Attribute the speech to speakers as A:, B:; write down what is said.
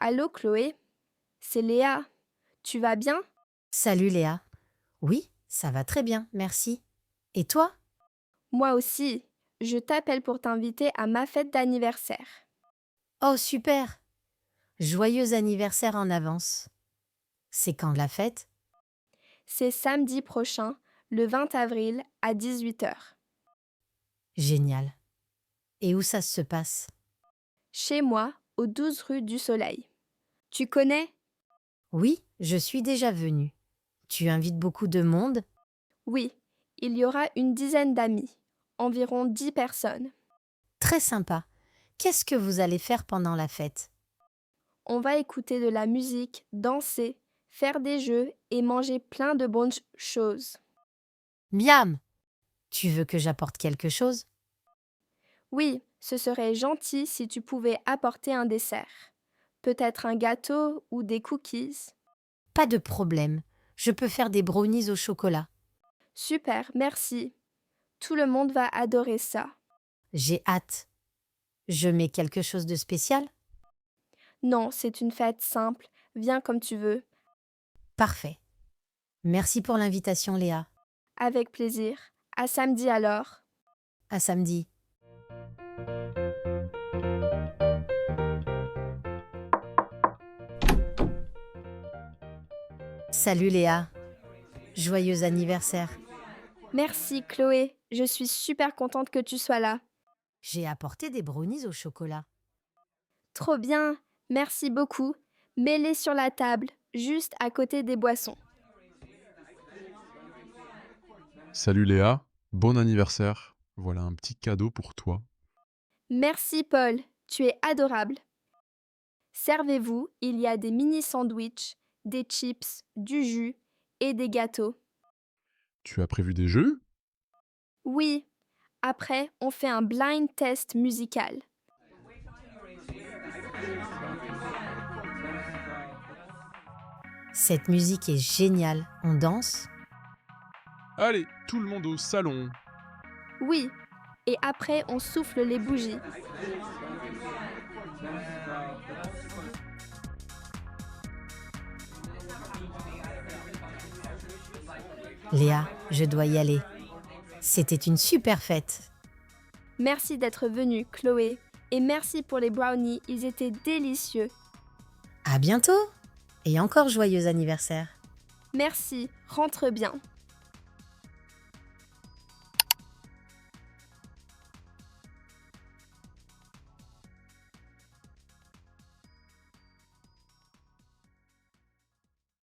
A: Allô Chloé, c'est Léa. Tu vas bien?
B: Salut Léa. Oui, ça va très bien, merci. Et toi?
A: Moi aussi. Je t'appelle pour t'inviter à ma fête d'anniversaire.
B: Oh super! Joyeux anniversaire en avance. C'est quand la fête?
A: C'est samedi prochain, le 20 avril à 18 heures.
B: Génial. Et où ça se passe?
A: Chez moi, au 12 rue du Soleil. Tu connais?
B: Oui, je suis déjà venue. Tu invites beaucoup de monde?
A: Oui, il y aura une dizaine d'amis, environ 10 personnes.
B: Très sympa. Qu'est-ce que vous allez faire pendant la fête?
A: On va écouter de la musique, danser, faire des jeux et manger plein de bonnes choses.
B: Miam! Tu veux que j'apporte quelque chose?
A: Oui, ce serait gentil si tu pouvais apporter un dessert. Peut-être un gâteau ou des cookies.
B: Pas de problème. Je peux faire des brownies au chocolat.
A: Super, merci. Tout le monde va adorer ça.
B: J'ai hâte. Je mets quelque chose de spécial?
A: Non, c'est une fête simple. Viens comme tu veux.
B: Parfait. Merci pour l'invitation Léa.
A: Avec plaisir. À samedi alors.
B: À samedi. Salut Léa. Joyeux anniversaire.
A: Merci Chloé. Je suis super contente que tu sois là.
B: J'ai apporté des brownies au chocolat.
A: Trop bien. Merci beaucoup. Mets-les sur la table, juste à côté des boissons.
C: Salut Léa, bon anniversaire. Voilà un petit cadeau pour toi.
A: Merci Paul. Tu es adorable. Servez-vous, il y a des mini sandwichs, des chips, du jus et des gâteaux.
C: Tu as prévu des jeux?
A: Oui, après, on fait un blind test musical.
B: Cette musique est géniale. On danse?
C: Allez, tout le monde au salon.
A: Oui, et après, on souffle les bougies.
B: Léa, je dois y aller. C'était une super fête.
A: Merci d'être venue, Chloé. Et merci pour les brownies, ils étaient délicieux.
B: À bientôt! Et encore joyeux anniversaire.
A: Merci, rentre bien.